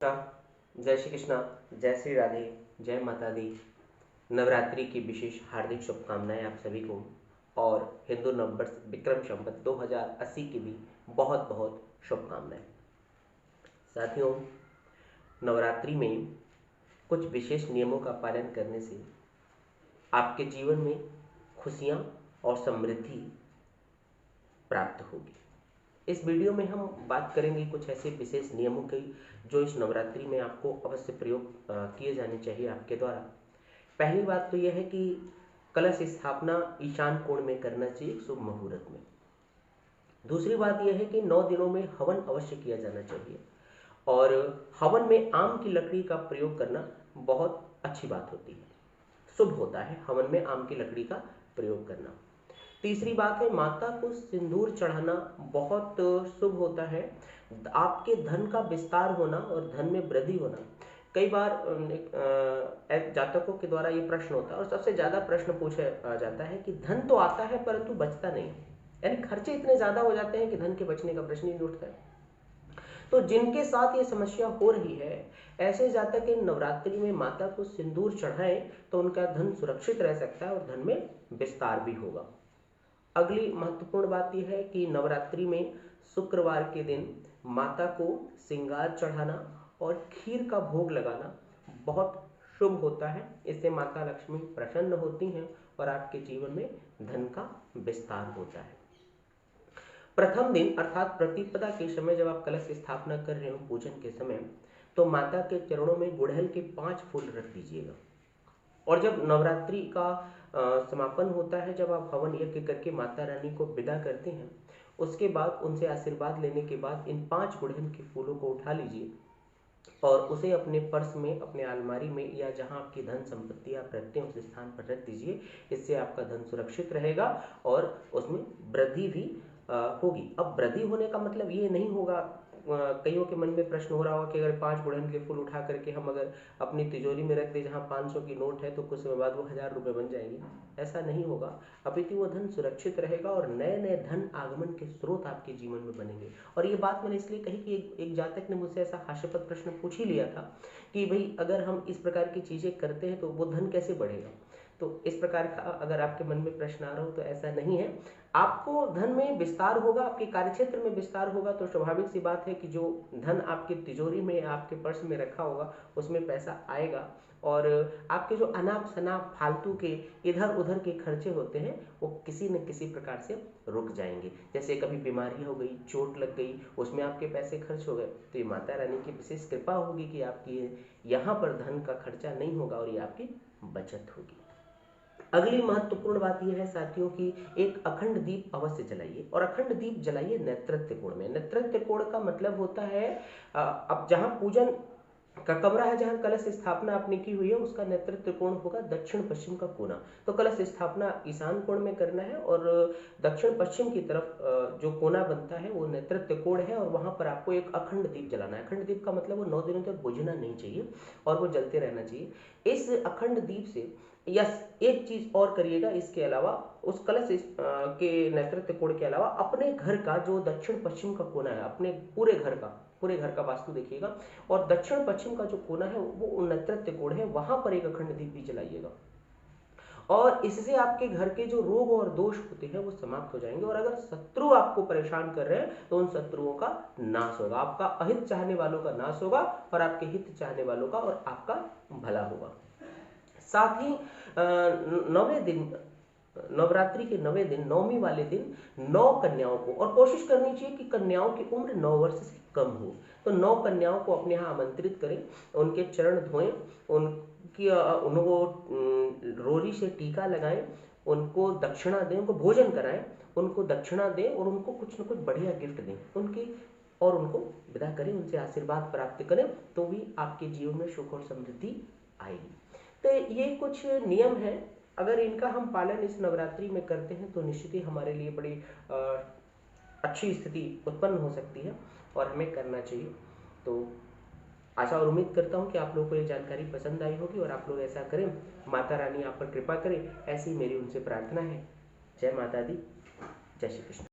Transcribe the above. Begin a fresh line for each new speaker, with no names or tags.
जय श्री कृष्णा, जय श्री राधे, जय माता दी। नवरात्रि की विशेष हार्दिक शुभकामनाएं आप सभी को और हिंदू नववर्ष विक्रम संवत 2080 की भी बहुत बहुत शुभकामनाएं। साथियों, नवरात्रि में कुछ विशेष नियमों का पालन करने से आपके जीवन में खुशियां और समृद्धि प्राप्त होगी। इस वीडियो में हम बात करेंगे कुछ ऐसे विशेष नियमों की जो इस नवरात्रि में आपको अवश्य प्रयोग किए जाने चाहिए आपके द्वारा। पहली बात तो यह है कि कलश स्थापना ईशान कोण में करना चाहिए शुभ मुहूर्त में। दूसरी बात यह है कि 9 दिनों में हवन अवश्य किया जाना चाहिए और हवन में आम की लकड़ी का प्रयोग करना बहुत अच्छी बात होती है, शुभ होता है हवन में आम की लकड़ी का प्रयोग करना। तीसरी बात है माता को सिंदूर चढ़ाना बहुत शुभ होता है। आपके धन का विस्तार होना और धन में वृद्धि होना। कई बार जातकों के द्वारा ये प्रश्न होता है और सबसे ज्यादा प्रश्न पूछा जाता है कि धन तो आता है परंतु बचता नहीं, यानी खर्चे इतने ज्यादा हो जाते हैं कि धन के बचने का प्रश्न ही नहीं उठता है। तो जिनके साथ ये समस्या हो रही है, ऐसे जातक इन नवरात्रि में माता को सिंदूर चढ़ाएं तो उनका धन सुरक्षित रह सकता है और धन में विस्तार भी होगा। अगली महत्वपूर्ण बात यह है कि नवरात्रि में शुक्रवार के दिन माता को श्रृंगार चढ़ाना और खीर का भोग लगाना बहुत शुभ होता है। इससे माता लक्ष्मी प्रसन्न होती हैं और आपके जीवन में धन का विस्तार होता है। प्रथम दिन अर्थात प्रतिपदा के समय जब आप कलश स्थापना कर रहे हो पूजन के समय, तो माता के चरणों में गुड़हल के 5 फूल रख दीजिएगा। और जब नवरात्रि का समापन होता है, जब आप हवन यज्ञ करके माता रानी को विदा करते हैं, उसके बाद उनसे आशीर्वाद लेने के बाद इन 5 गुड़हल के फूलों को उठा लीजिए और उसे अपने पर्स में, अपने अलमारी में या जहां आपकी धन संपत्ति आप रखते हैं उस स्थान पर रख दीजिए। इससे आपका धन सुरक्षित रहेगा और उसमें वृद्धि भी होगी। अब वृद्धि होने का मतलब ये नहीं होगा, कईयों के मन में प्रश्न हो रहा होगा कि अगर 5 गुड़हल के फूल उठा करके हम अगर अपनी तिजोरी में रख दे जहाँ 500 की नोट है तो कुछ समय बाद वो 1000 रुपये बन जाएंगे। ऐसा नहीं होगा, अपितु वो धन सुरक्षित रहेगा और नए नए धन आगमन के स्रोत आपके जीवन में बनेंगे। और ये बात मैंने इसलिए कही कि एक जातक ने मुझसे ऐसा हास्यास्पद प्रश्न पूछ ही लिया था कि भाई अगर हम इस प्रकार की चीजें करते हैं तो वो धन कैसे बढ़ेगा। तो इस प्रकार का अगर आपके मन में प्रश्न आ रहा हो तो ऐसा नहीं है, आपको धन में विस्तार होगा, आपके कार्यक्षेत्र में विस्तार होगा तो स्वाभाविक सी बात है कि जो धन आपकी तिजोरी में, आपके पर्स में रखा होगा उसमें पैसा आएगा और आपके जो अनाप शनाप फालतू के इधर उधर के खर्चे होते हैं वो किसी न किसी प्रकार से रुक जाएंगे। जैसे कभी बीमारी हो गई, चोट लग गई, उसमें आपके पैसे खर्च हो गए, तो ये माता रानी की विशेष कृपा होगी कि आपकी यहाँ पर धन का खर्चा नहीं होगा और ये आपकी बचत होगी। अगली महत्वपूर्ण बात यह है साथियों कि एक अखंड दीप अवश्य जलाइए और अखंड दीप जलाइए नेतृत्व कोण में। नेतृत्व कोण का मतलब होता है अब जहां पूजन का कमरा है, जहां कलश स्थापना आपने की हुई है, उसका नेतृत्व कोण होगा दक्षिण पश्चिम का कोना। तो कलश स्थापना ईशान कोण में करना है और दक्षिण पश्चिम की तरफ जो कोना बनता है वो नेतृत्व कोण है और वहां पर आपको एक अखंड दीप जलाना है। अखंड दीप का मतलब वो 9 दिनों तक बुझना नहीं चाहिए और वो जलते रहना चाहिए। इस अखंड दीप से यस एक चीज और करिएगा, इसके अलावा उस कलश के नेतृत्व कोण के अलावा अपने घर का जो दक्षिण पश्चिम का कोना है, अपने पूरे घर का वास्तु देखिएगा और दक्षिण पश्चिम का जो कोना है वो नेतृत्व कोण है, वहां पर एक अखंड दीप भी जलाइएगा और इससे आपके घर के जो रोग और दोष होते हैं वो समाप्त हो जाएंगे। और अगर शत्रु आपको परेशान कर रहे हैं तो उन शत्रुओं का नाश होगा, आपका अहित चाहने वालों का नाश होगा और आपके हित चाहने वालों का और आपका भला होगा। साथ ही नौवें दिन, नवरात्रि के 9वें दिन, 9वीं वाले दिन 9 कन्याओं को, और कोशिश करनी चाहिए कि कन्याओं की उम्र 9 वर्ष से कम हो, तो 9 कन्याओं को अपने यहाँ आमंत्रित करें, उनके चरण धोएं, उनको रोरी से टीका लगाएं, उनको दक्षिणा दें, उनको भोजन कराएं, उनको दक्षिणा दें और उनको कुछ न कुछ बढ़िया गिफ्ट दें उनकी और उनको विदा करें, उनसे आशीर्वाद प्राप्त करें, तो भी आपके जीवन में सुख और समृद्धि आएगी। तो ये कुछ नियम हैं, अगर इनका हम पालन इस नवरात्रि में करते हैं तो निश्चित ही हमारे लिए बड़ी अच्छी स्थिति उत्पन्न हो सकती है और हमें करना चाहिए। तो आशा और उम्मीद करता हूँ कि आप लोगों को ये जानकारी पसंद आई होगी और आप लोग ऐसा करें, माता रानी आप पर कृपा करें, ऐसी मेरी उनसे प्रार्थना है। जय माता दी, जय श्री कृष्ण।